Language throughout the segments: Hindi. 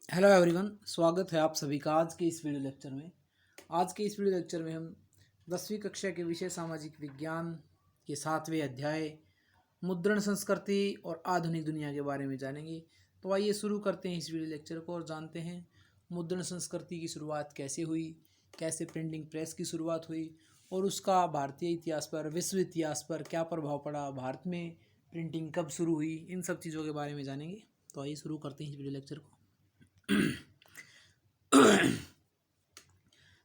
हेलो एवरीवन, स्वागत है आप सभी का आज के इस वीडियो लेक्चर में। आज के इस वीडियो लेक्चर में हम 10वीं कक्षा के विषय सामाजिक विज्ञान के 7वें अध्याय मुद्रण संस्कृति और आधुनिक दुनिया के बारे में जानेंगे। तो आइए शुरू करते हैं इस वीडियो लेक्चर को और जानते हैं मुद्रण संस्कृति की शुरुआत कैसे हुई, कैसे प्रिंटिंग प्रेस की शुरुआत हुई और उसका भारतीय इतिहास पर, विश्व इतिहास पर क्या प्रभाव पड़ा, भारत में प्रिंटिंग कब शुरू हुई, इन सब चीज़ों के बारे में जानेंगे। तो आइए शुरू करते हैं इस वीडियो लेक्चर को।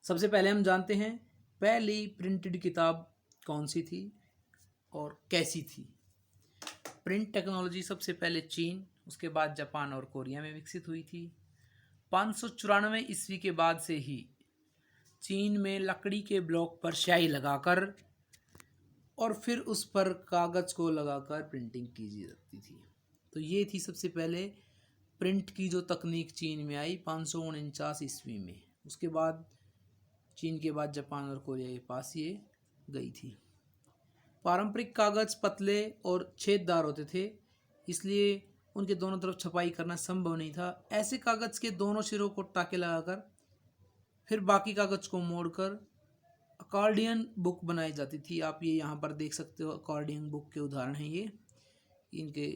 सबसे पहले हम जानते हैं पहली प्रिंटेड किताब कौन सी थी और कैसी थी। प्रिंट टेक्नोलॉजी सबसे पहले चीन, उसके बाद जापान और कोरिया में विकसित हुई थी। 594 ईस्वी के बाद से ही चीन में लकड़ी के ब्लॉक पर स्याही लगाकर और फिर उस पर कागज़ को लगाकर प्रिंटिंग की जाती थी। तो ये थी सबसे पहले प्रिंट की जो तकनीक चीन में आई 549 ईस्वी में। उसके बाद चीन के बाद जापान और कोरिया के पास ये गई थी। पारंपरिक कागज़ पतले और छेददार होते थे, इसलिए उनके दोनों तरफ छपाई करना संभव नहीं था। ऐसे कागज़ के दोनों सिरों को टाँके लगाकर फिर बाकी कागज़ को मोड़कर अकॉर्डियन बुक बनाई जाती थी। आप ये यहाँ पर देख सकते हो, अकॉर्डियन बुक के उदाहरण हैं ये। इनके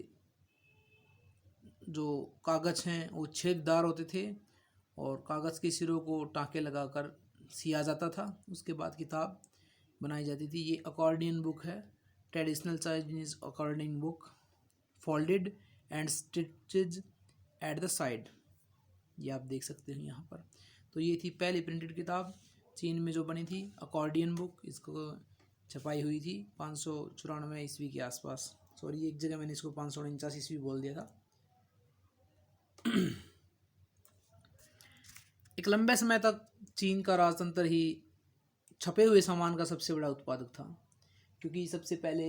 जो कागज़ हैं वो छेददार होते थे और कागज़ के सिरों को टाँके लगाकर सिया जाता था। उसके बाद किताब बनाई जाती थी। ये अकॉर्डियन बुक है, traditional Chinese accordion book, folded and stitches at the side. ये आप देख सकते हो यहाँ पर। तो ये थी पहली प्रिंटेड किताब चीन में जो बनी थी, अकॉर्डियन बुक। इसको छपाई हुई थी 594 ईस्वी के आसपास। सॉरी, एक जगह मैंने इसको 549 ईस्वी बोल दिया था। एक लंबे समय तक चीन का राजतंत्र ही छपे हुए सामान का सबसे बड़ा उत्पादक था, क्योंकि सबसे पहले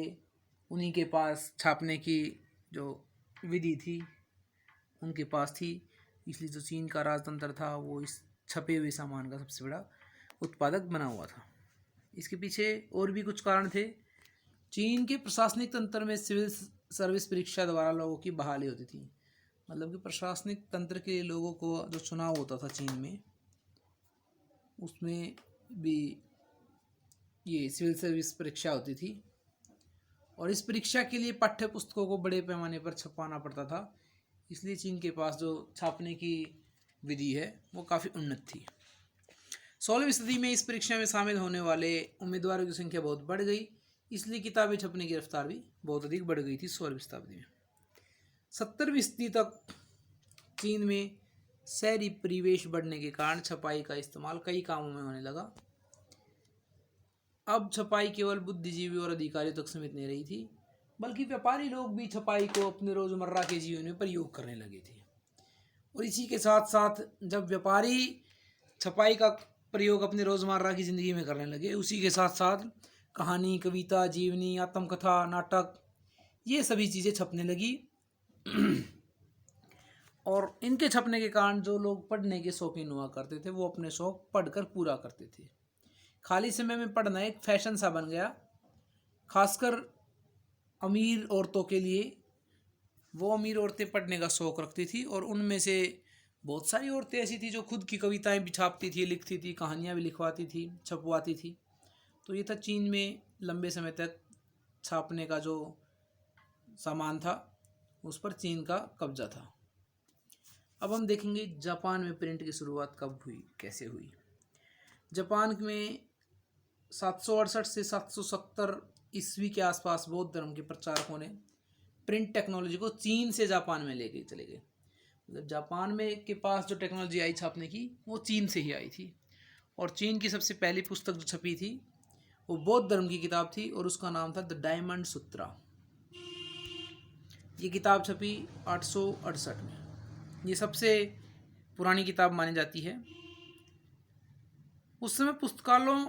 उन्हीं के पास छापने की जो विधि थी उनके पास थी। इसलिए जो चीन का राजतंत्र था वो इस छपे हुए सामान का सबसे बड़ा उत्पादक बना हुआ था। इसके पीछे और भी कुछ कारण थे। चीन के प्रशासनिक तंत्र में सिविल सर्विस परीक्षा द्वारा लोगों की बहाली होती थी। मतलब कि प्रशासनिक तंत्र के लोगों को जो चुनाव होता था चीन में, उसमें भी ये सिविल सर्विस परीक्षा होती थी और इस परीक्षा के लिए पाठ्य पुस्तकों को बड़े पैमाने पर छपवाना पड़ता था। इसलिए चीन के पास जो छापने की विधि है वो काफ़ी उन्नत थी। 16वीं सदी में इस परीक्षा में शामिल होने वाले उम्मीदवारों की संख्या बहुत बढ़ गई, इसलिए किताबें छपने की रफ्तार भी बहुत अधिक बढ़ गई थी 16वीं शताब्दी में। 70वीं सदी तक चीन में शहरी परिवेश बढ़ने के कारण छपाई का इस्तेमाल कई कामों में होने लगा। अब छपाई केवल बुद्धिजीवी और अधिकारियों तक सीमित नहीं रही थी, बल्कि व्यापारी लोग भी छपाई को अपने रोज़मर्रा के जीवन में प्रयोग करने लगे थे। और इसी के साथ साथ जब व्यापारी छपाई का प्रयोग अपने रोज़मर्रा की ज़िंदगी में करने लगे, उसी के साथ साथ कहानी, कविता, जीवनी, आत्मकथा, नाटक, ये सभी चीज़ें छपने लगी। और इनके छपने के कारण जो लोग पढ़ने के शौकीन हुआ करते थे वो अपने शौक़ पढ़कर पूरा करते थे। खाली समय में पढ़ना एक फैशन सा बन गया, खासकर अमीर औरतों के लिए। वो अमीर औरतें पढ़ने का शौक़ रखती थी और उनमें से बहुत सारी औरतें ऐसी थी जो खुद की कविताएं भी छापती थी, लिखती थी, कहानियाँ भी लिखवाती थी, छपवाती थी। तो ये था चीन में लंबे समय तक छापने का जो सामान था उस पर चीन का कब्जा था। अब हम देखेंगे जापान में प्रिंट की शुरुआत कब हुई, कैसे हुई। जापान में 768 से 770 ईस्वी के आसपास बौद्ध धर्म के प्रचारकों ने प्रिंट टेक्नोलॉजी को चीन से जापान में लेके चले गए। मतलब जापान में के पास जो टेक्नोलॉजी आई छापने की वो चीन से ही आई थी। और चीन की सबसे पहली पुस्तक जो छपी थी वो बौद्ध धर्म की किताब थी और उसका नाम था द डायमंड सूत्रा। ये किताब छपी 868 में। ये सबसे पुरानी किताब मानी जाती है। उस समय पुस्तकालयों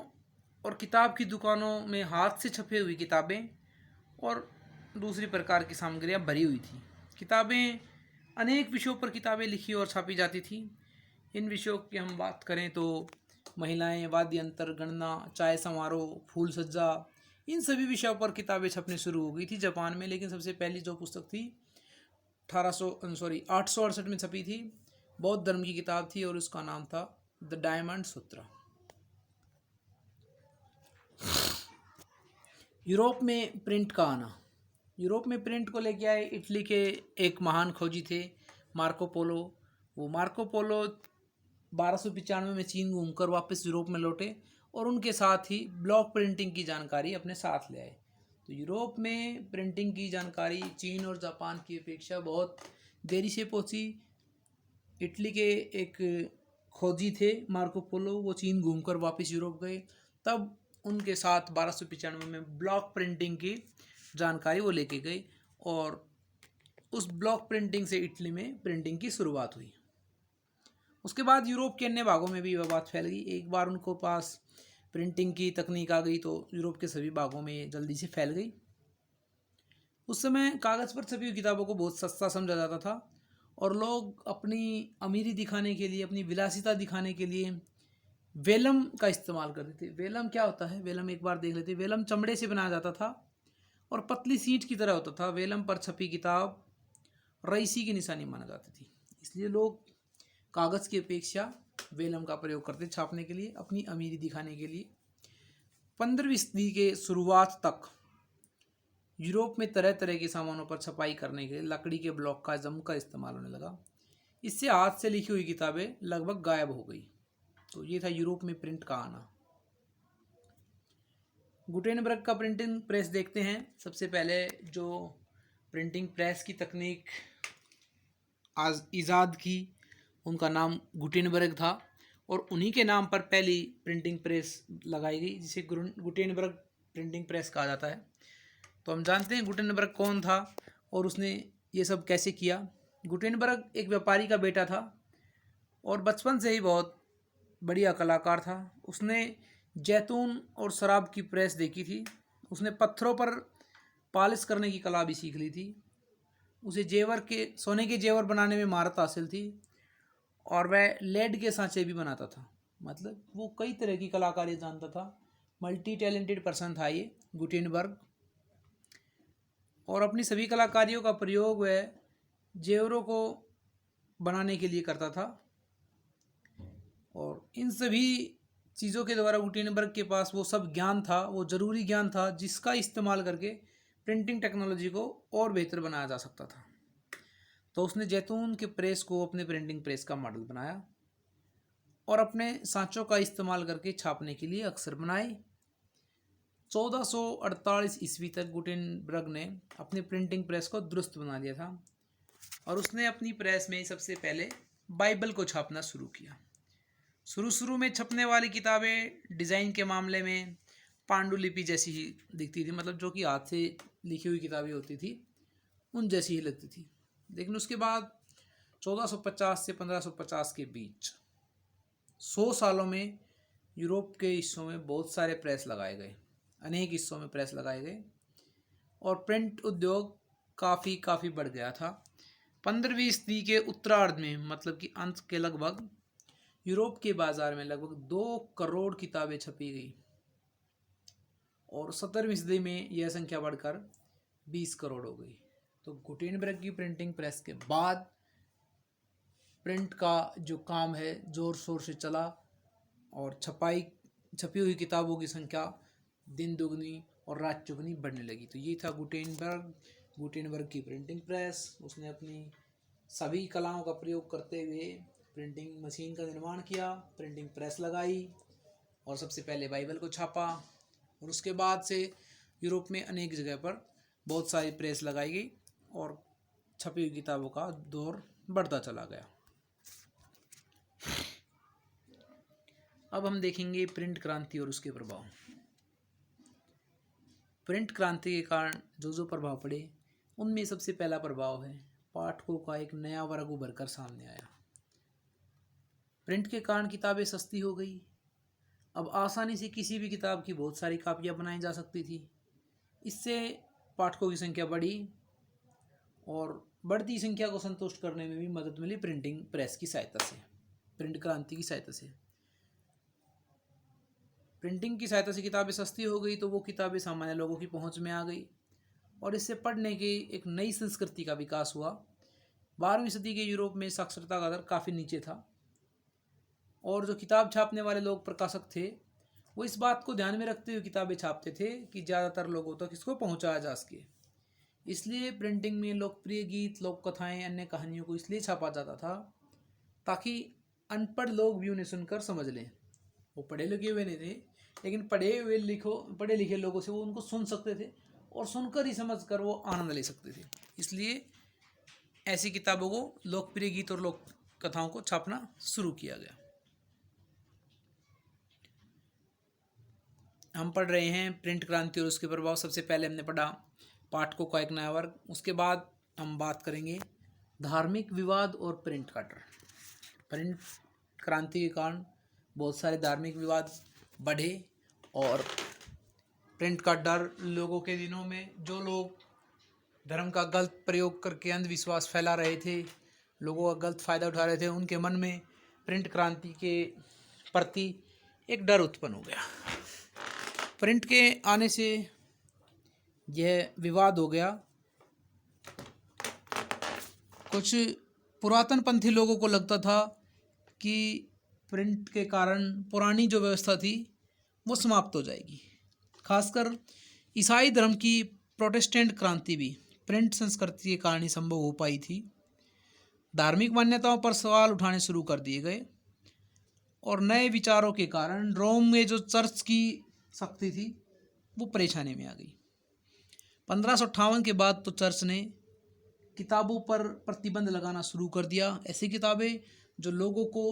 और किताब की दुकानों में हाथ से छपी हुई किताबें और दूसरी प्रकार की सामग्रियाँ भरी हुई थी। किताबें, अनेक विषयों पर किताबें लिखी और छापी जाती थी। इन विषयों की हम बात करें तो महिलाएं, वाद्य यंत्र, गणना, चाय समारोह, फूल सज्जा, इन सभी विषयों पर किताबें छपने शुरू हो गई थी जापान में। लेकिन सबसे पहली जो पुस्तक थी 868 में छपी थी बौद्ध धर्म की किताब थी और उसका नाम था द डायमंड सूत्र। यूरोप में प्रिंट का आना। यूरोप में प्रिंट को लेके आए इटली के एक महान खोजी थे मार्को पोलो। वो मार्को पोलो 1295 में चीन घूमकर वापस यूरोप में लौटे और उनके साथ ही ब्लॉक प्रिंटिंग की जानकारी अपने साथ ले आए। तो यूरोप में प्रिंटिंग की जानकारी चीन और जापान की अपेक्षा बहुत देरी से पहुंची। इटली के एक खोजी थे मार्को पोलो, वो चीन घूमकर वापस यूरोप गए, तब उनके साथ 1295 में ब्लॉक प्रिंटिंग की जानकारी वो लेके गई और उस ब्लॉक प्रिंटिंग से इटली में प्रिंटिंग की शुरुआत हुई। उसके बाद यूरोप के अन्य भागों में भी वह बात फैल गई। एक बार उनको पास प्रिंटिंग की तकनीक आ गई तो यूरोप के सभी भागों में जल्दी से फैल गई। उस समय कागज़ पर छपी हुई किताबों को बहुत सस्ता समझा जाता था और लोग अपनी अमीरी दिखाने के लिए, अपनी विलासिता दिखाने के लिए वेलम का इस्तेमाल करते थे। वेलम क्या होता है? वेलम एक बार देख लेते। वेलम चमड़े से बनाया जाता था और पतली सीट की तरह होता था। वेलम पर छपी किताब रईसी की निशानी माना जाती थी, इसलिए लोग कागज़ की अपेक्षा वेलम का प्रयोग करते छापने के लिए, अपनी अमीरी दिखाने के लिए। 15वीं सदी के शुरुआत तक यूरोप में तरह तरह के सामानों पर छपाई करने के लिए लकड़ी के ब्लॉक का जमकर इस्तेमाल होने लगा। इससे हाथ से लिखी हुई किताबें लगभग गायब हो गई। तो ये था यूरोप में प्रिंट का आना। गुटेनबर्ग का प्रिंटिंग प्रेस देखते हैं। सबसे पहले जो प्रिंटिंग प्रेस की तकनीक आज ईजाद की, उनका नाम गुटेनबर्ग था और उन्हीं के नाम पर पहली प्रिंटिंग प्रेस लगाई गई, जिसे गुटेनबर्ग प्रिंटिंग प्रेस कहा जाता है। तो हम जानते हैं गुटेनबर्ग कौन था और उसने ये सब कैसे किया। गुटेनबर्ग एक व्यापारी का बेटा था और बचपन से ही बहुत बढ़िया कलाकार था। उसने जैतून और शराब की प्रेस देखी थी। उसने पत्थरों पर पॉलिश करने की कला भी सीख ली थी। उसे सोने के जेवर बनाने में महारत हासिल थी और वह लेड के सांचे भी बनाता था। मतलब वो कई तरह की कलाकारी जानता था। मल्टी टैलेंटेड पर्सन था ये गुटेनबर्ग। और अपनी सभी कलाकारियों का प्रयोग वह जेवरों को बनाने के लिए करता था और इन सभी चीज़ों के द्वारा गुटेनबर्ग के पास वो सब ज्ञान था, वो ज़रूरी ज्ञान था जिसका इस्तेमाल करके प्रिंटिंग टेक्नोलॉजी को और बेहतर बनाया जा सकता था। तो उसने जैतून के प्रेस को अपने प्रिंटिंग प्रेस का मॉडल बनाया और अपने सांचों का इस्तेमाल करके छापने के लिए अक्षर बनाए। 1448 ईस्वी तक गुटेनबर्ग ने अपनी प्रिंटिंग प्रेस को दुरुस्त बना दिया था और उसने अपनी प्रेस में सबसे पहले बाइबल को छापना शुरू किया। शुरू में छपने वाली किताबें डिज़ाइन के मामले में पांडुलिपि जैसी ही दिखती थी, मतलब जो कि हाथ से लिखी हुई किताबें होती थी उन जैसी ही लगती थी। लेकिन उसके बाद 1450 से 1550 के बीच 100 सालों में यूरोप के हिस्सों में बहुत सारे प्रेस लगाए गए, अनेक हिस्सों में प्रेस लगाए गए और प्रिंट उद्योग काफ़ी बढ़ गया था। 15वीं सदी के उत्तरार्ध में, मतलब कि अंत के लगभग, यूरोप के बाज़ार में लगभग 2 करोड़ किताबें छपी गई और 17वीं सदी में यह संख्या बढ़कर 20 करोड़ हो गई। तो गुटेनबर्ग की प्रिंटिंग प्रेस के बाद प्रिंट का जो काम है ज़ोर शोर से चला और छपी हुई किताबों की संख्या दिन दुगनी और रात चौगुनी बढ़ने लगी। तो ये था गुटेनबर्ग की प्रिंटिंग प्रेस। उसने अपनी सभी कलाओं का प्रयोग करते हुए प्रिंटिंग मशीन का निर्माण किया, प्रिंटिंग प्रेस लगाई और सबसे पहले बाइबल को छापा और उसके बाद से यूरोप में अनेक जगह पर बहुत सारी प्रेस लगाई गई और छपी हुई किताबों का दौर बढ़ता चला गया। अब हम देखेंगे प्रिंट क्रांति और उसके प्रभाव। प्रिंट क्रांति के कारण जो प्रभाव पड़े, उनमें सबसे पहला प्रभाव है पाठकों का एक नया वर्ग उभर कर सामने आया। प्रिंट के कारण किताबें सस्ती हो गई। अब आसानी से किसी भी किताब की बहुत सारी कापियाँ बनाई जा सकती थी। इससे पाठकों की संख्या बढ़ी और बढ़ती संख्या को संतुष्ट करने में भी मदद मिली प्रिंटिंग प्रेस की सहायता से, प्रिंट क्रांति की सहायता से। प्रिंटिंग की सहायता से किताबें सस्ती हो गई तो वो किताबें सामान्य लोगों की पहुंच में आ गई और इससे पढ़ने की एक नई संस्कृति का विकास हुआ। 12वीं सदी के यूरोप में साक्षरता का दर काफ़ी नीचे था और जो किताब छापने वाले लोग प्रकाशक थे वो इस बात को ध्यान में रखते हुए किताबें छापते थे कि ज़्यादातर लोगों तक इसको पहुंचाया जा सके। इसलिए प्रिंटिंग में लोकप्रिय गीत, लोक कथाएं, अन्य कहानियों को इसलिए छापा जाता था ताकि अनपढ़ लोग भी उन्हें सुनकर समझ लें। वो पढ़े लिखे हुए नहीं थे, लेकिन पढ़े लिखे लोगों से वो उनको सुन सकते थे और सुनकर ही समझकर वो आनंद ले सकते थे। इसलिए ऐसी किताबों को, लोकप्रिय गीत और लोक कथाओं को छापना शुरू किया गया। हम पढ़ रहे हैं प्रिंट क्रांति और उसके प्रभाव। सबसे पहले हमने पढ़ा पाठकों का एक नया वर्ग। उसके बाद हम बात करेंगे धार्मिक विवाद और प्रिंट का डर। प्रिंट क्रांति के कारण बहुत सारे धार्मिक विवाद बढ़े और प्रिंट का डर, लोगों के दिनों में जो लोग धर्म का गलत प्रयोग करके अंधविश्वास फैला रहे थे, लोगों का गलत फ़ायदा उठा रहे थे, उनके मन में प्रिंट क्रांति के प्रति एक डर उत्पन्न हो गया। प्रिंट के आने से यह विवाद हो गया। कुछ पुरातन पंथी लोगों को लगता था कि प्रिंट के कारण पुरानी जो व्यवस्था थी वो समाप्त हो जाएगी। खासकर ईसाई धर्म की प्रोटेस्टेंट क्रांति भी प्रिंट संस्कृति के कारण ही संभव हो पाई थी। धार्मिक मान्यताओं पर सवाल उठाने शुरू कर दिए गए और नए विचारों के कारण रोम में जो चर्च की शक्ति थी वो परेशानी में आ गई। 1558 के बाद तो चर्च ने किताबों पर प्रतिबंध लगाना शुरू कर दिया। ऐसी किताबें जो लोगों को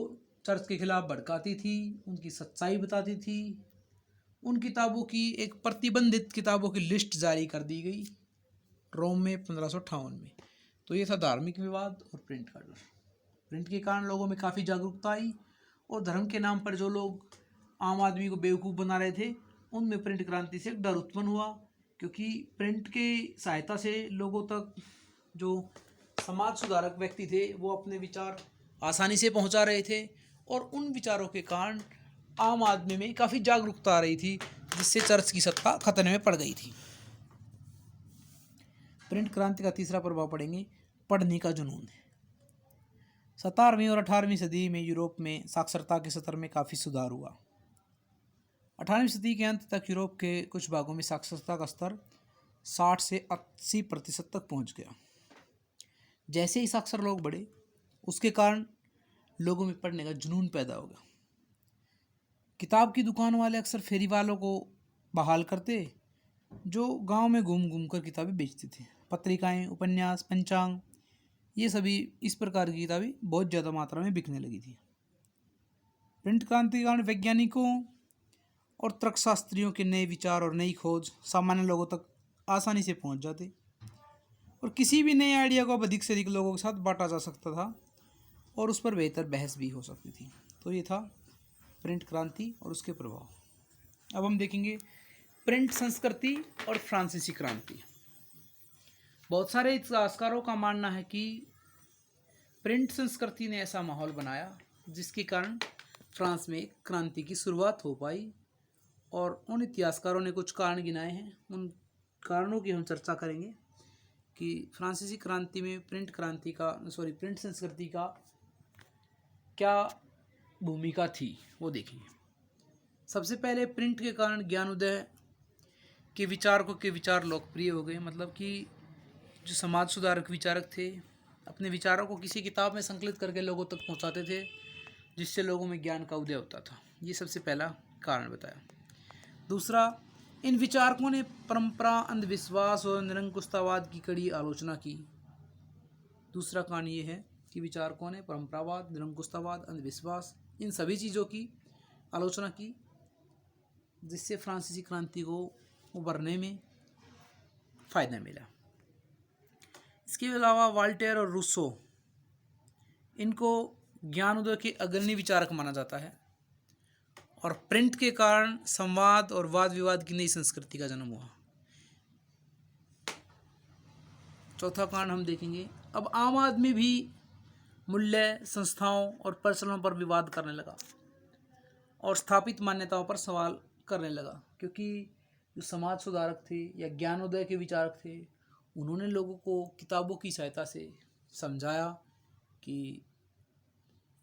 चर्च के खिलाफ भड़काती थी, उनकी सच्चाई बताती थी, उन किताबों की एक प्रतिबंधित किताबों की लिस्ट जारी कर दी गई रोम में 1558 में। तो ये था धार्मिक विवाद और प्रिंट का डर। प्रिंट के कारण लोगों में काफ़ी जागरूकता आई और धर्म के नाम पर जो लोग आम आदमी को बेवकूफ़ बना रहे थे उनमें प्रिंट क्रांति से एक डर उत्पन्न हुआ, क्योंकि प्रिंट की सहायता से लोगों तक जो समाज सुधारक व्यक्ति थे वो अपने विचार आसानी से पहुंचा रहे थे और उन विचारों के कारण आम आदमी में काफ़ी जागरूकता आ रही थी, जिससे चर्च की सत्ता खतरे में पड़ गई थी। प्रिंट क्रांति का तीसरा प्रभाव पड़ेंगे पढ़ने का जुनून। 17वीं और 18वीं सदी में यूरोप में साक्षरता के स्तर में काफ़ी सुधार हुआ। 18वीं सदी के अंत तक यूरोप के कुछ भागों में साक्षरता का स्तर 60 से 80% तक पहुंच गया। जैसे ही साक्षर लोग बढ़े उसके कारण लोगों में पढ़ने का जुनून पैदा हो गया। किताब की दुकान वाले अक्सर फेरी वालों को बहाल करते जो गांव में घूम घूम कर किताबें बेचते थे। पत्रिकाएं, उपन्यास, पंचांग, ये सभी इस प्रकार की किताबें बहुत ज़्यादा मात्रा में बिकने लगी थी। प्रिंट क्रांति के कारण वैज्ञानिकों और तर्कशास्त्रियों के नए विचार और नई खोज सामान्य लोगों तक आसानी से पहुंच जाते और किसी भी नए आइडिया को अब अधिक से अधिक लोगों के साथ बांटा जा सकता था और उस पर बेहतर बहस भी हो सकती थी। तो ये था प्रिंट क्रांति और उसके प्रभाव। अब हम देखेंगे प्रिंट संस्कृति और फ्रांसीसी क्रांति। बहुत सारे इतिहासकारों का मानना है कि प्रिंट संस्कृति ने ऐसा माहौल बनाया जिसके कारण फ्रांस में क्रांति की शुरुआत हो पाई और उन इतिहासकारों ने कुछ कारण गिनाए हैं। उन कारणों की हम चर्चा करेंगे कि फ्रांसीसी क्रांति में प्रिंट संस्कृति का क्या भूमिका थी वो देखेंगे। सबसे पहले प्रिंट के कारण ज्ञानोदय के विचार लोकप्रिय हो गए। मतलब कि जो समाज सुधारक विचारक थे अपने विचारों को किसी किताब में संकलित करके लोगों तक पहुंचाते थे, जिससे लोगों में ज्ञान का उदय होता था। ये सबसे पहला कारण बताया। दूसरा, इन विचारकों ने परंपरा, अंधविश्वास और निरंकुशतावाद की कड़ी आलोचना की। दूसरा कारण ये है कि विचारकों ने परंपरावाद, निरंकुशतावाद, अंधविश्वास, इन सभी चीज़ों की आलोचना की, जिससे फ्रांसीसी क्रांति को उभरने में फ़ायदा मिला। इसके अलावा वाल्टेयर और रूसो, इनको ज्ञानोदय के अग्रणी विचारक माना जाता है और प्रिंट के कारण संवाद और वाद विवाद की नई संस्कृति का जन्म हुआ। चौथा कारण हम देखेंगे, अब आम आदमी भी मूल्य, संस्थाओं और प्रचलनों पर विवाद करने लगा और स्थापित मान्यताओं पर सवाल करने लगा, क्योंकि जो समाज सुधारक थे या ज्ञानोदय के विचारक थे उन्होंने लोगों को किताबों की सहायता से समझाया कि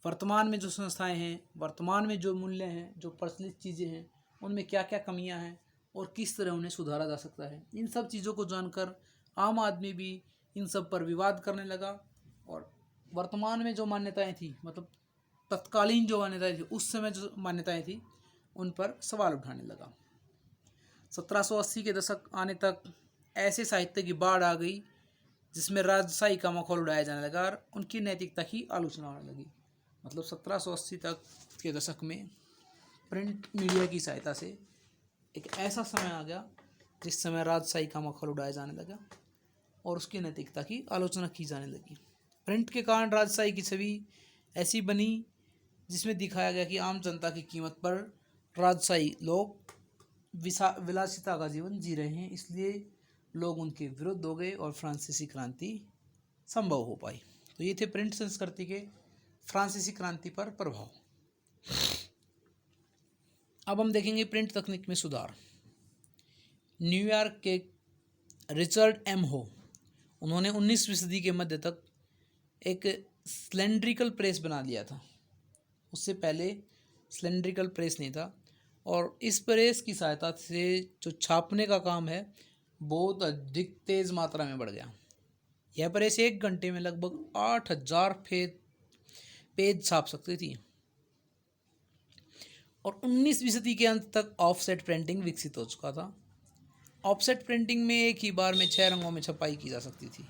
वर्तमान में जो संस्थाएं हैं, वर्तमान में जो मूल्य हैं, जो प्रचलित चीज़ें हैं, उनमें क्या क्या कमियां हैं और किस तरह उन्हें सुधारा जा सकता है। इन सब चीज़ों को जानकर आम आदमी भी इन सब पर विवाद करने लगा और वर्तमान में जो मान्यताएं थी, मतलब तत्कालीन जो मान्यताएं थी, उस समय जो मान्यताएं थी, उन पर सवाल उठाने लगा। 1780 के दशक आने तक ऐसे साहित्य की बाढ़ आ गई जिसमें राजशाही का मखौल उड़ाया जाने लगा और उनकी नैतिकता की आलोचना होने लगी। मतलब 1780 तक के दशक में प्रिंट मीडिया की सहायता से एक ऐसा समय आ गया जिस समय राजशाही का मखौल उड़ाया जाने लगा और उसकी नैतिकता की आलोचना की जाने लगी। प्रिंट के कारण राजशाही की छवि ऐसी बनी जिसमें दिखाया गया कि आम जनता की कीमत पर राजशाही लोग विलासिता का जीवन जी रहे हैं, इसलिए लोग उनके विरुद्ध हो गए और फ्रांसीसी क्रांति संभव हो पाई। तो ये थे प्रिंट संस्कृति के फ्रांसीसी क्रांति पर प्रभाव। अब हम देखेंगे प्रिंट तकनीक में सुधार। न्यूयॉर्क के रिचर्ड एम हो, उन्होंने 19वीं सदी के मध्य तक एक सिलेंड्रिकल प्रेस बना लिया था। उससे पहले सिलेंड्रिकल प्रेस नहीं था और इस प्रेस की सहायता से जो छापने का काम है बहुत अधिक तेज़ मात्रा में बढ़ गया। यह प्रेस 1 घंटे में लगभग 8000 पेज छाप सकती थी और 19वीं सदी के अंत तक ऑफसेट प्रिंटिंग विकसित हो चुका था। ऑफसेट प्रिंटिंग में एक ही बार में 6 रंगों में छपाई की जा सकती थी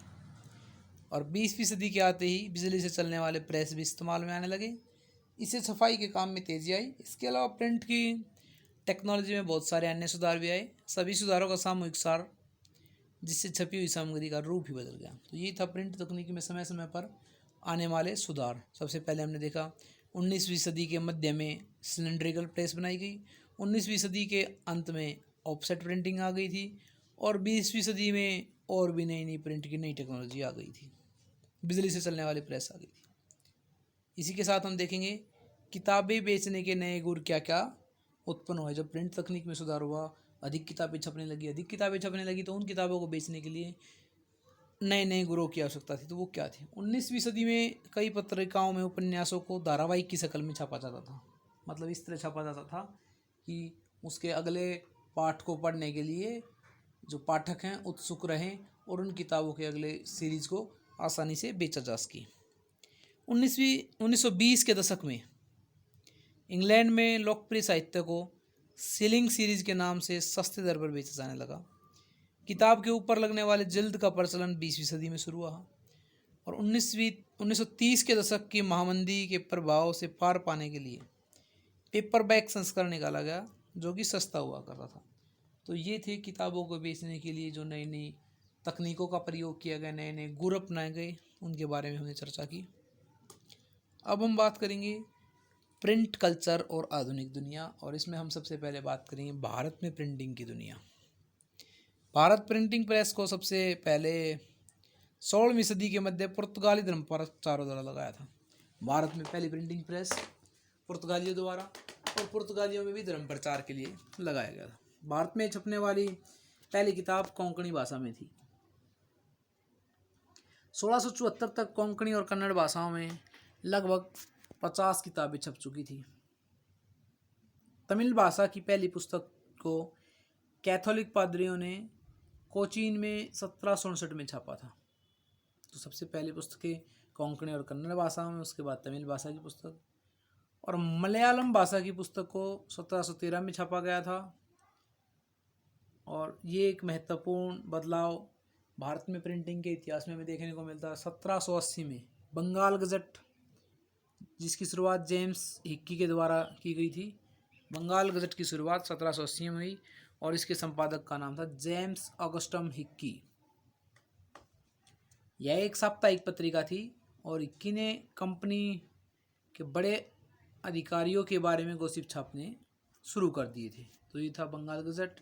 और 20वीं सदी के आते ही बिजली से चलने वाले प्रेस भी इस्तेमाल में आने लगे। इससे छपाई के काम में तेज़ी आई। इसके अलावा प्रिंट की टेक्नोलॉजी में बहुत सारे अन्य सुधार भी आए। सभी सुधारों का सामूहिक सार जिससे छपी हुई सामग्री का रूप ही बदल गया। तो ये था प्रिंट तकनीकी में समय समय पर आने वाले सुधार। सबसे पहले हमने देखा 19वीं सदी के मध्य में सिलेंड्रिकल प्रेस बनाई गई, 19वीं सदी के अंत में ऑफसेट प्रिंटिंग आ गई थी और 20वीं सदी में और भी नई नई प्रिंट की नई टेक्नोलॉजी आ गई थी, बिजली से चलने वाली प्रेस आ गई थी। इसी के साथ हम देखेंगे किताबें बेचने के नए गुर क्या क्या उत्पन्न हुए। जब प्रिंट तकनीक में सुधार हुआ, अधिक किताबें छपने लगी तो उन किताबों को बेचने के लिए नए नए गुरों की आवश्यकता थी। तो वो क्या थी? 19वीं सदी में कई पत्रिकाओं में उपन्यासों को धारावाहिक की शक्ल में छापा जाता था। मतलब इस तरह छापा जाता था कि उसके अगले पाठ को पढ़ने के लिए जो पाठक हैं उत्सुक रहें और उन किताबों के अगले सीरीज को आसानी से बेचा जा सके। 1920 के दशक में इंग्लैंड में लोकप्रिय साहित्य को सीलिंग सीरीज के नाम से सस्ते दर पर बेचा जाने लगा। किताब के ऊपर लगने वाले जिल्द का प्रचलन 20वीं सदी में शुरू हुआ और 1930 के दशक की महामंदी के प्रभाव से पार पाने के लिए पेपरबैक संस्करण निकाला गया जो कि सस्ता हुआ करता था। तो ये थे किताबों को बेचने के लिए जो नई नई तकनीकों का प्रयोग किया गया, नए नए गुर अपनाए गए, उनके बारे में हमने चर्चा की। अब हम बात करेंगे प्रिंट कल्चर और आधुनिक दुनिया, और इसमें हम सबसे पहले बात करेंगे भारत में प्रिंटिंग की दुनिया। भारत प्रिंटिंग प्रेस को सबसे पहले 16वीं सदी के मध्य पुर्तगाली धर्मप्रचारों द्वारा लगाया था। भारत में पहली प्रिंटिंग प्रेस पुर्तगालियों द्वारा और पुर्तगालियों में भी धर्म प्रचार के लिए लगाया गया था। भारत में छपने वाली पहली किताब कोंकणी भाषा में थी। 1674 तक कोंकणी और कन्नड़ भाषाओं में लगभग 50 किताबें छप चुकी थी। तमिल भाषा की पहली पुस्तक को कैथोलिक पादरियों ने कोचीन में 1769 में छापा था। तो सबसे पहली पुस्तकें कोंकणी और कन्नड़ भाषा में, उसके बाद तमिल भाषा की पुस्तक, और मलयालम भाषा की पुस्तक को 1713 में छापा गया था। और ये एक महत्वपूर्ण बदलाव भारत में प्रिंटिंग के इतिहास में हमें देखने को मिलता है। 1780 में बंगाल गजट, जिसकी शुरुआत जेम्स हिक्की के द्वारा की गई थी। बंगाल गजट की शुरुआत 1780 में हुई और इसके संपादक का नाम था जेम्स ऑगस्टम हिक्की। यह एक साप्ताहिक पत्रिका थी और हिक्की ने कंपनी के बड़े अधिकारियों के बारे में गॉसिप छापने शुरू कर दिए थे। तो ये था बंगाल गजट,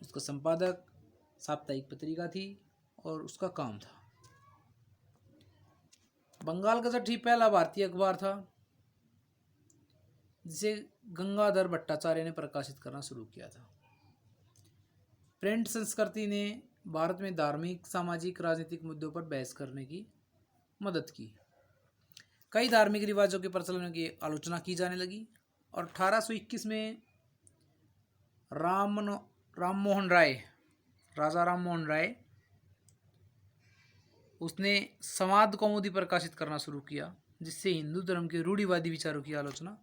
उसका संपादक, साप्ताहिक पत्रिका थी और उसका काम था। बंगाल गजट ही पहला भारतीय अखबार था जिसे गंगाधर भट्टाचार्य ने प्रकाशित करना शुरू किया था। प्रिंट संस्कृति ने भारत में धार्मिक, सामाजिक, राजनीतिक मुद्दों पर बहस करने की मदद की। कई धार्मिक रिवाजों के प्रचलन की आलोचना की जाने लगी और 1821 में राम मोहन राय, राजा राम मोहन राय, उसने संवाद कौमुदी प्रकाशित करना शुरू किया, जिससे हिंदू धर्म के रूढ़िवादी विचारों की आलोचना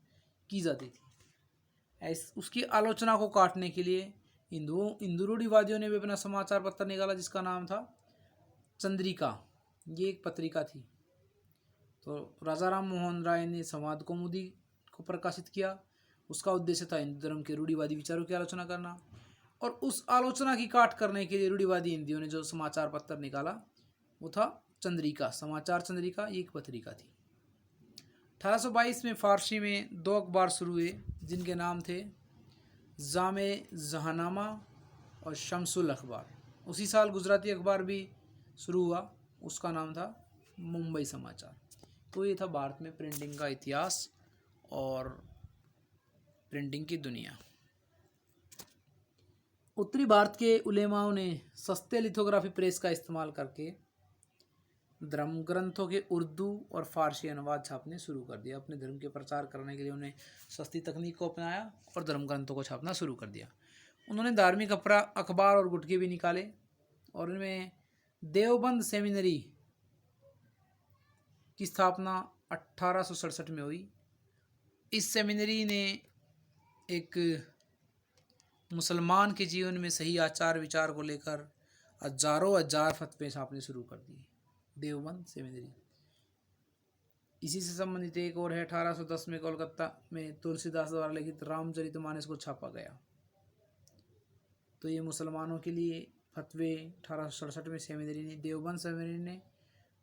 की जाती थी। उसकी आलोचना को काटने के लिए हिंदू रूढ़िवादियों ने भी अपना समाचार पत्र निकाला, जिसका नाम था चंद्रिका। ये एक पत्रिका थी। तो राजा राम मोहन राय ने संवाद कौमुदी को प्रकाशित किया। उसका उद्देश्य था हिंदू धर्म के रूढ़िवादी विचारों की आलोचना करना, और उस आलोचना की काट करने के लिए रूढ़िवादी हिंदियों ने जो समाचार पत्र निकाला वो था चंद्रिका, समाचार चंद्रिका। ये एक पत्रिका थी। 1822 में फारसी में 2 अखबार शुरू हुए, जिनके नाम थे जामे जहानामा और शमसुल अखबार। उसी साल गुजराती अखबार भी शुरू हुआ, उसका नाम था मुंबई समाचार। तो ये था भारत में प्रिंटिंग का इतिहास और प्रिंटिंग की दुनिया। उत्तरी भारत के उलेमाओं ने सस्ते लिथोग्राफी प्रेस का इस्तेमाल करके धर्म ग्रंथों के उर्दू और फारसी अनुवाद छापने शुरू कर दिया। अपने धर्म के प्रचार करने के लिए उन्हें सस्ती तकनीक को अपनाया और धर्म ग्रंथों को छापना शुरू कर दिया। उन्होंने धार्मिक अखबार और गुटके भी निकाले, और उनमें देवबंद सेमिनरी की स्थापना 1867 में हुई। इस सेमिनरी ने एक मुसलमान के जीवन में सही आचार विचार को लेकर हजार फतवे छापने शुरू कर दिए, देवबंद सेमिनरी। इसी से संबंधित एक और है, 1810 में कोलकाता में तुलसीदास द्वारा लिखित रामचरितमानस को छापा गया। तो ये मुसलमानों के लिए फतवे 1867 में सेमिनरी ने, देवबंद सेमिनरी ने,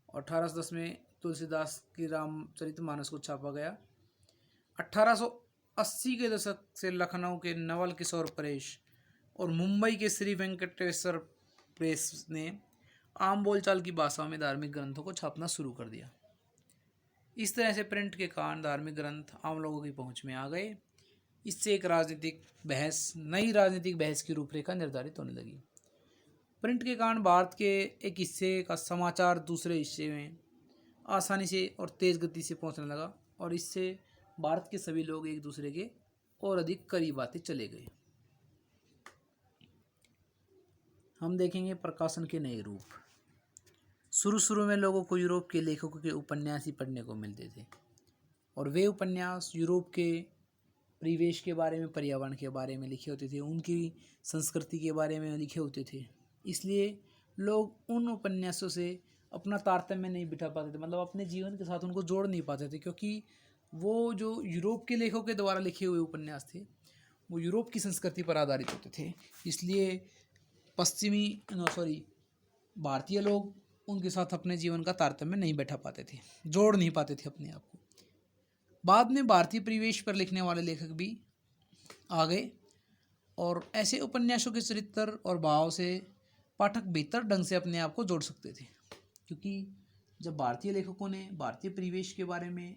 और 1810 में तुलसीदास की रामचरितमानस को छापा गया। 1880 के दशक से लखनऊ के नवल किशोर प्रेस और मुंबई के श्री वेंकटेश्वर प्रेस ने आम बोलचाल की भाषा में धार्मिक ग्रंथों को छापना शुरू कर दिया। इस तरह से प्रिंट के कारण धार्मिक ग्रंथ आम लोगों की पहुंच में आ गए। इससे एक नई राजनीतिक बहस की रूपरेखा निर्धारित होने लगी। प्रिंट के कारण भारत के एक हिस्से का समाचार दूसरे हिस्से में आसानी से और तेज गति से पहुंचने लगा, और इससे भारत के सभी लोग एक दूसरे के और अधिक करीब आते चले गए। हम देखेंगे प्रकाशन के नए रूप। शुरू में लोगों को यूरोप के लेखकों के उपन्यास ही पढ़ने को मिलते थे, और वे उपन्यास यूरोप के परिवेश के बारे में, पर्यावरण के बारे में लिखे होते थे, उनकी संस्कृति के बारे में लिखे होते थे। इसलिए लोग उन उपन्यासों से अपना तारतम्य नहीं बिठा पाते थे, मतलब अपने जीवन के साथ उनको जोड़ नहीं पाते थे, क्योंकि वो जो यूरोप के लेखकों के द्वारा लिखे हुए उपन्यास थे वो यूरोप की संस्कृति पर आधारित होते थे। इसलिए भारतीय लोग उनके साथ अपने जीवन का तारतम्य नहीं बैठा पाते थे, जोड़ नहीं पाते थे अपने आप को। बाद में भारतीय परिवेश पर लिखने वाले लेखक भी आ गए, और ऐसे उपन्यासों के चरित्र और भाव से पाठक बेहतर ढंग से अपने आप को जोड़ सकते थे, क्योंकि जब भारतीय लेखकों ने भारतीय परिवेश के बारे में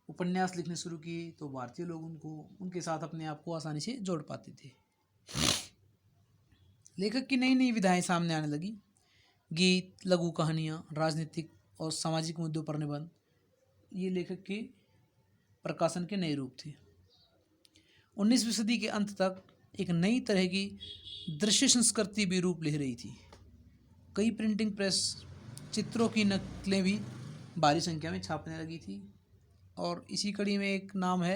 उपन्यास लिखने शुरू किए तो भारतीय लोग उनके साथ अपने आप को आसानी से जोड़ पाते थे। लेखक की नई नई विधाएं सामने आने लगी। गीत, लघु कहानियाँ, राजनीतिक और सामाजिक मुद्दों पर निबंध, ये लेखक के प्रकाशन के नए रूप थे। 19वीं सदी के अंत तक एक नई तरह की दृश्य संस्कृति भी रूप ले रही थी। कई प्रिंटिंग प्रेस चित्रों की नकलें भी भारी संख्या में छापने लगी थी, और इसी कड़ी में एक नाम है,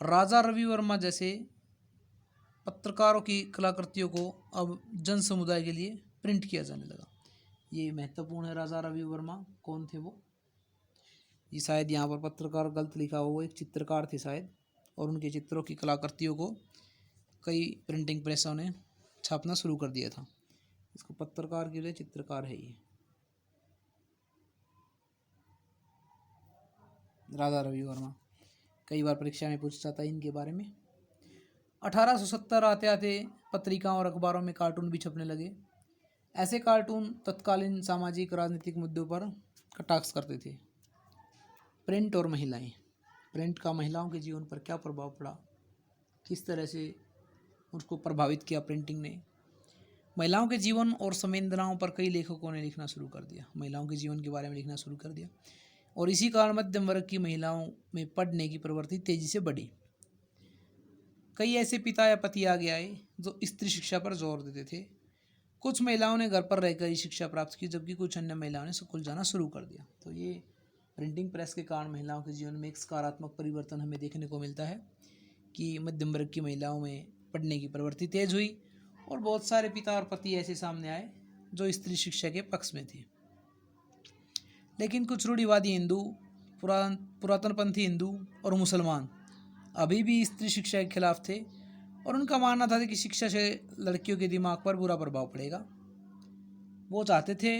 राजा रवि वर्मा जैसे पत्रकारों की कलाकृतियों को अब जन समुदाय के लिए प्रिंट किया जाने लगा। ये महत्वपूर्ण है। राजा रवि वर्मा कौन थे वो? ये शायद यहाँ पर पत्रकार गलत लिखा हुआ, वो एक चित्रकार थे शायद, और उनके चित्रों की कलाकृतियों को कई प्रिंटिंग प्रेसों ने छापना शुरू कर दिया था। इसको पत्रकार के लिए चित्रकार है ये राजा रवि वर्मा। कई बार परीक्षा में पूछा जाता है इनके बारे में। 1870 आते आते पत्रिकाओं और अखबारों में कार्टून भी छपने लगे। ऐसे कार्टून तत्कालीन सामाजिक राजनीतिक मुद्दों पर कटाक्ष करते थे। प्रिंट और महिलाएं। प्रिंट का महिलाओं के जीवन पर क्या प्रभाव पड़ा, किस तरह से उसको प्रभावित किया प्रिंटिंग ने, महिलाओं के जीवन और संवेदनाओं पर कई लेखकों ने लिखना शुरू कर दिया, महिलाओं के जीवन के बारे में लिखना शुरू कर दिया, और इसी कारण मध्यम वर्ग की महिलाओं में पढ़ने की प्रवृत्ति तेजी से बढ़ी। कई ऐसे पिता या पति आगे आए जो स्त्री शिक्षा पर जोर देते थे। कुछ महिलाओं ने घर पर रहकर ही शिक्षा प्राप्त की, जबकि कुछ अन्य महिलाओं ने स्कूल जाना शुरू कर दिया। तो ये प्रिंटिंग प्रेस के कारण महिलाओं के जीवन में एक सकारात्मक परिवर्तन हमें देखने को मिलता है कि मध्यम वर्ग की महिलाओं में पढ़ने की प्रवृत्ति तेज हुई, और बहुत सारे पिता और पति ऐसे सामने आए जो स्त्री शिक्षा के पक्ष में थे। लेकिन कुछ रूढ़िवादी हिंदू, पुरातनपंथी हिंदू और मुसलमान अभी भी स्त्री शिक्षा के खिलाफ थे, और उनका मानना था कि शिक्षा से लड़कियों के दिमाग पर बुरा प्रभाव पड़ेगा। वो चाहते थे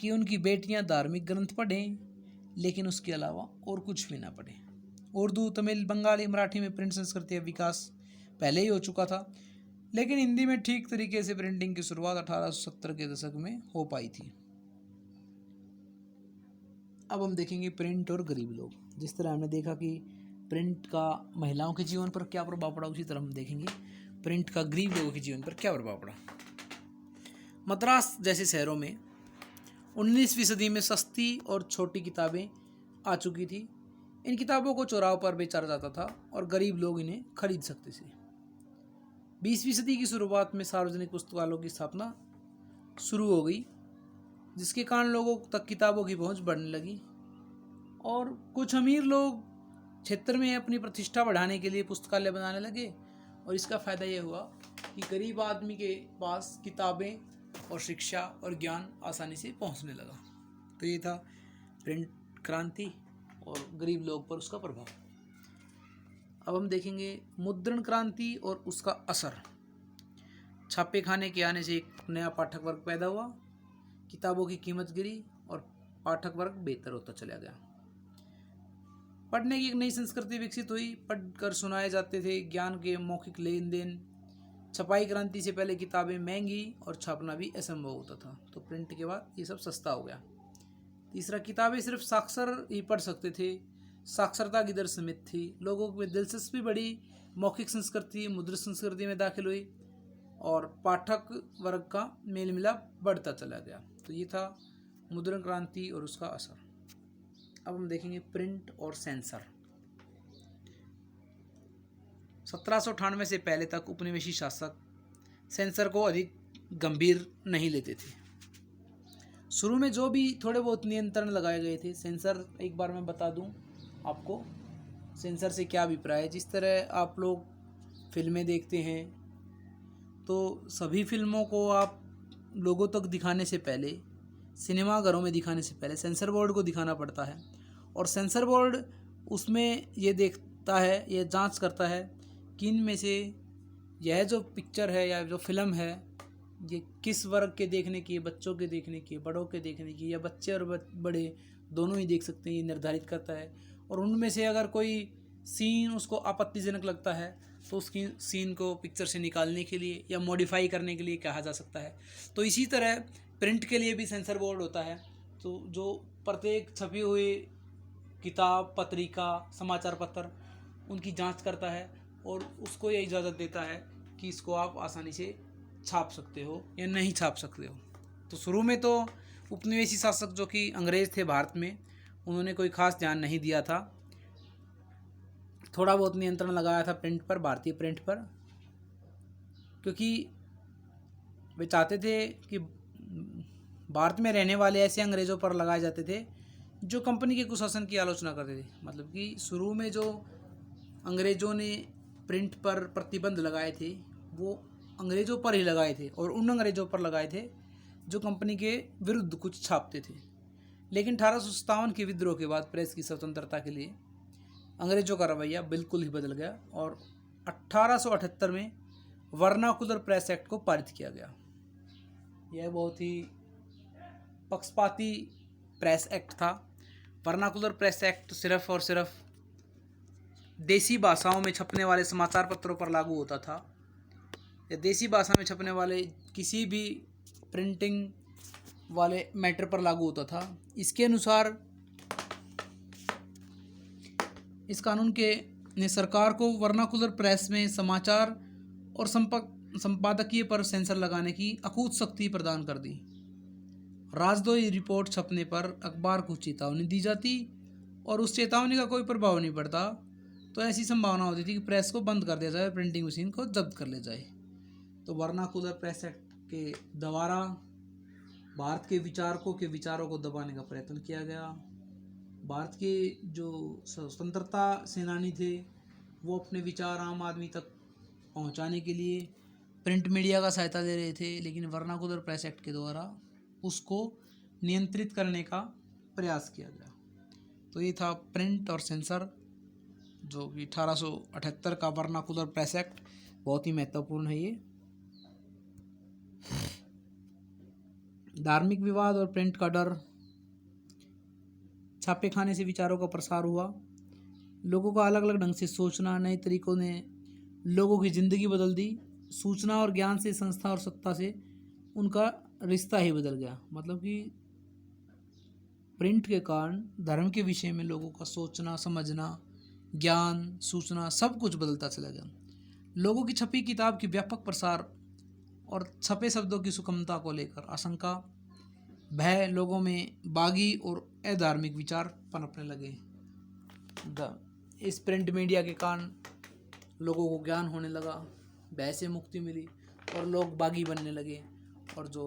कि उनकी बेटियां धार्मिक ग्रंथ पढ़ें, लेकिन उसके अलावा और कुछ भी ना पढ़ें। उर्दू, तमिल, बंगाली, मराठी में प्रिंट संस्कृति का विकास पहले ही हो चुका था, लेकिन हिंदी में ठीक तरीके से प्रिंटिंग की शुरुआत 1870 के दशक में हो पाई थी। अब हम देखेंगे प्रिंट और गरीब लोग। जिस तरह हमने देखा कि प्रिंट का महिलाओं के जीवन पर क्या प्रभाव पड़ा, उसी तरह हम देखेंगे प्रिंट का गरीब लोगों के जीवन पर क्या प्रभाव पड़ा। मद्रास जैसे शहरों में 19वीं सदी में सस्ती और छोटी किताबें आ चुकी थी। इन किताबों को चौराहों पर बेचा जाता था और गरीब लोग इन्हें खरीद सकते थे। 20वीं सदी की शुरुआत में सार्वजनिक पुस्तकालयों की स्थापना शुरू हो गई, जिसके कारण लोगों तक किताबों की पहुंच बढ़ने लगी, और कुछ अमीर लोग क्षेत्र में अपनी प्रतिष्ठा बढ़ाने के लिए पुस्तकालय बनाने लगे, और इसका फ़ायदा ये हुआ कि गरीब आदमी के पास किताबें और शिक्षा और ज्ञान आसानी से पहुंचने लगा। तो ये था प्रिंट क्रांति और गरीब लोग पर उसका प्रभाव। अब हम देखेंगे मुद्रण क्रांति और उसका असर। छापे खाने के आने से एक नया पाठक वर्ग पैदा हुआ, किताबों की कीमत गिरी और पाठक वर्ग बेहतर होता चला गया। पढ़ने की एक नई संस्कृति विकसित हुई, पढ़कर सुनाए जाते थे ज्ञान के मौखिक लेन देन। छपाई क्रांति से पहले किताबें महंगी और छापना भी असंभव होता था, तो प्रिंट के बाद ये सब सस्ता हो गया। तीसरा, किताबें सिर्फ साक्षर ही पढ़ सकते थे, साक्षरता की दर सीमित थी, लोगों में दिलचस्पी बढ़ी, मौखिक संस्कृति मुद्रित संस्कृति में दाखिल हुई, और पाठक वर्ग का मेल मिलाप बढ़ता चला गया। तो ये था मुद्रण क्रांति और उसका असर। अब हम देखेंगे प्रिंट और सेंसर। 1798 से पहले तक उपनिवेशी शासक सेंसर को अधिक गंभीर नहीं लेते थे। शुरू में जो भी थोड़े बहुत नियंत्रण लगाए गए थे, सेंसर एक बार मैं बता दूं आपको सेंसर से क्या अभिप्राय है। जिस तरह आप लोग फिल्में देखते हैं, तो सभी फिल्मों को आप लोगों तक दिखाने से पहले, सिनेमाघरों में दिखाने से पहले सेंसर बोर्ड को दिखाना पड़ता है, और सेंसर बोर्ड उसमें ये देखता है, ये जांच करता है कि इनमें से यह जो पिक्चर है या जो फिल्म है ये किस वर्ग के देखने की, बच्चों के देखने की, बड़ों के देखने की, या बच्चे और बड़े दोनों ही देख सकते हैं, ये निर्धारित करता है। और उनमें से अगर कोई सीन उसको आपत्तिजनक लगता है तो उसकी सीन को पिक्चर से निकालने के लिए या मॉडिफाई करने के लिए कहा जा सकता है। तो इसी तरह प्रिंट के लिए भी सेंसर बोर्ड होता है, तो जो प्रत्येक छपी हुई किताब, पत्रिका, समाचार पत्र उनकी जांच करता है और उसको ये इजाज़त देता है कि इसको आप आसानी से छाप सकते हो या नहीं छाप सकते हो। तो शुरू में तो उपनिवेशी शासक जो कि अंग्रेज़ थे भारत में, उन्होंने कोई ख़ास ध्यान नहीं दिया था, थोड़ा बहुत नियंत्रण लगाया था प्रिंट पर, भारतीय प्रिंट पर, क्योंकि वे चाहते थे कि भारत में रहने वाले ऐसे अंग्रेज़ों पर लगाए जाते थे जो कंपनी के कुशासन की आलोचना करते थे। मतलब कि शुरू में जो अंग्रेज़ों ने प्रिंट पर प्रतिबंध लगाए थे वो अंग्रेज़ों पर ही लगाए थे, और उन अंग्रेज़ों पर लगाए थे जो कंपनी के विरुद्ध कुछ छापते थे। लेकिन 1857 के विद्रोह के बाद प्रेस की स्वतंत्रता के लिए अंग्रेज़ों का रवैया बिल्कुल ही बदल गया, और 1878 में वर्नाकुलर प्रेस एक्ट को पारित किया गया। यह बहुत ही पक्षपाती प्रेस एक्ट था। वर्नाकुलर प्रेस एक्ट सिर्फ और सिर्फ देसी भाषाओं में छपने वाले समाचार पत्रों पर लागू होता था, या देसी भाषा में छपने वाले किसी भी प्रिंटिंग वाले मैटर पर लागू होता था। इसके अनुसार इस कानून के ने सरकार को वर्नाकुलर प्रेस में समाचार और संपादकीय पर सेंसर लगाने की अकूत शक्ति प्रदान कर दी। राजद्रोही रिपोर्ट छपने पर अखबार को चेतावनी दी जाती और उस चेतावनी का कोई प्रभाव नहीं पड़ता तो ऐसी संभावना होती थी कि प्रेस को बंद कर दिया जाए, प्रिंटिंग मशीन को जब्त कर लिया जाए। तो वर्नाकुलर प्रेस एक्ट के द्वारा भारत के विचारकों के विचारों को दबाने का प्रयत्न किया गया। भारत के जो स्वतंत्रता सेनानी थे वो अपने विचार आम आदमी तक पहुंचाने के लिए प्रिंट मीडिया का सहायता दे रहे थे, लेकिन वर्नाकुलर प्रेस एक्ट के द्वारा उसको नियंत्रित करने का प्रयास किया गया। तो ये था प्रिंट और सेंसर, जो कि 1878 का वर्नाकुलर प्रेस एक्ट बहुत ही महत्वपूर्ण है। ये धार्मिक विवाद और प्रिंट का डर। छापे खाने से विचारों का प्रसार हुआ। लोगों का अलग अलग ढंग से सोचना, नए तरीकों ने लोगों की ज़िंदगी बदल दी। सूचना और ज्ञान से, संस्था और सत्ता से उनका रिश्ता ही बदल गया। मतलब कि प्रिंट के कारण धर्म के विषय में लोगों का सोचना, समझना, ज्ञान, सूचना सब कुछ बदलता चला गया। लोगों की छपी किताब की व्यापक प्रसार और छपे शब्दों की सुगमता को लेकर आशंका, भय, लोगों में बागी और अधार्मिक विचार पनपने लगे। इस प्रिंट मीडिया के कारण लोगों को ज्ञान होने लगा, भय से मुक्ति मिली और लोग बागी बनने लगे, और जो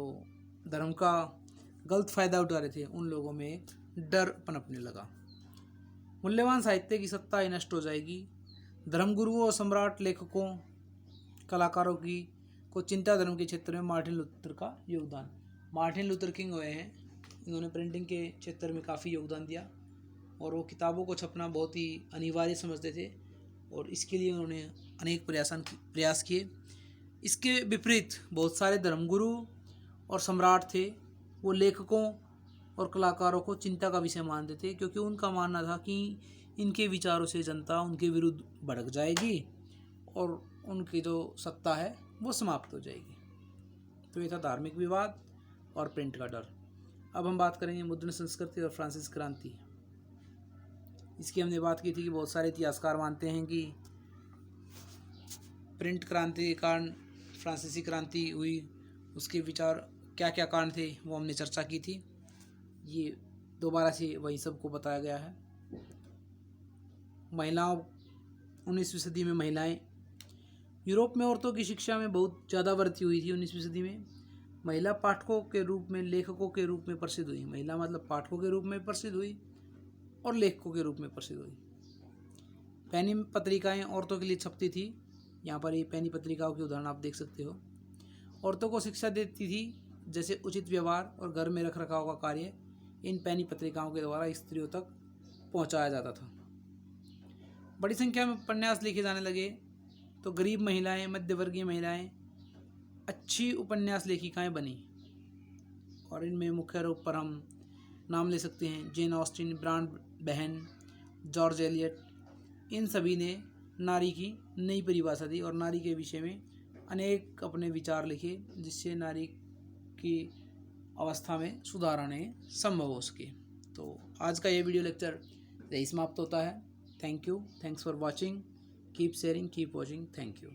धर्म का गलत फ़ायदा उठा रहे थे उन लोगों में एक डर पनपने लगा। मूल्यवान साहित्य की सत्ता ही नष्ट हो जाएगी। धर्मगुरुओं और सम्राट, लेखकों, कलाकारों की को चिंता धर्म के क्षेत्र में मार्टिन लूथर का योगदान। मार्टिन लूथर किंग हुए हैं, इन्होंने प्रिंटिंग के क्षेत्र में काफ़ी योगदान दिया और वो किताबों को छपना बहुत ही अनिवार्य समझते थे और इसके लिए उन्होंने अनेक प्रयास किए। इसके विपरीत बहुत सारे धर्मगुरु और सम्राट थे, वो लेखकों और कलाकारों को चिंता का विषय मानते थे, क्योंकि उनका मानना था कि इनके विचारों से जनता उनके विरुद्ध भड़क जाएगी और उनकी जो सत्ता है वो समाप्त हो जाएगी। तो ये था धार्मिक विवाद और प्रिंट का डर। अब हम बात करेंगे मुद्रण संस्कृति और फ्रांसीसी क्रांति। इसकी हमने बात की थी कि बहुत सारे इतिहासकार मानते हैं कि प्रिंट क्रांति के कारण फ्रांसीसी क्रांति हुई। उसके विचार क्या क्या कारण थे वो हमने चर्चा की थी। ये दोबारा से वही सबको बताया गया है। महिलाओं, 19वीं सदी में महिलाएं, यूरोप में औरतों की शिक्षा में बहुत ज़्यादा वृद्धि हुई थी। 19वीं सदी में महिला पाठकों के रूप में, लेखकों के रूप में प्रसिद्ध हुई। महिला मतलब पाठकों के रूप में प्रसिद्ध हुई और लेखकों के रूप में प्रसिद्ध हुई। पैनी पत्रिकाएं औरतों के लिए छपती थी। यहाँ पर ये पैनी पत्रिकाओं के उदाहरण आप देख सकते हो। औरतों को शिक्षा देती थी, जैसे उचित व्यवहार और घर में रख रखाव का कार्य इन पैनी पत्रिकाओं के द्वारा स्त्रियों तक पहुँचाया जाता था। बड़ी संख्या में उपन्यास लिखे जाने लगे, तो गरीब महिलाएं, मध्यवर्गीय महिलाएं अच्छी उपन्यास लेखिकाएं बनी और इनमें मुख्य रूप पर हम नाम ले सकते हैं जेन ऑस्टिन, ब्रांड बहन, जॉर्ज एलियट। इन सभी ने नारी की नई परिभाषा दी और नारी के विषय में अनेक अपने विचार लिखे, जिससे नारी की अवस्था में सुधार आने संभव हो सके। तो आज का ये वीडियो लेक्चर यही समाप्त होता है। Thank you, thanks for watching, keep sharing, keep watching, thank you.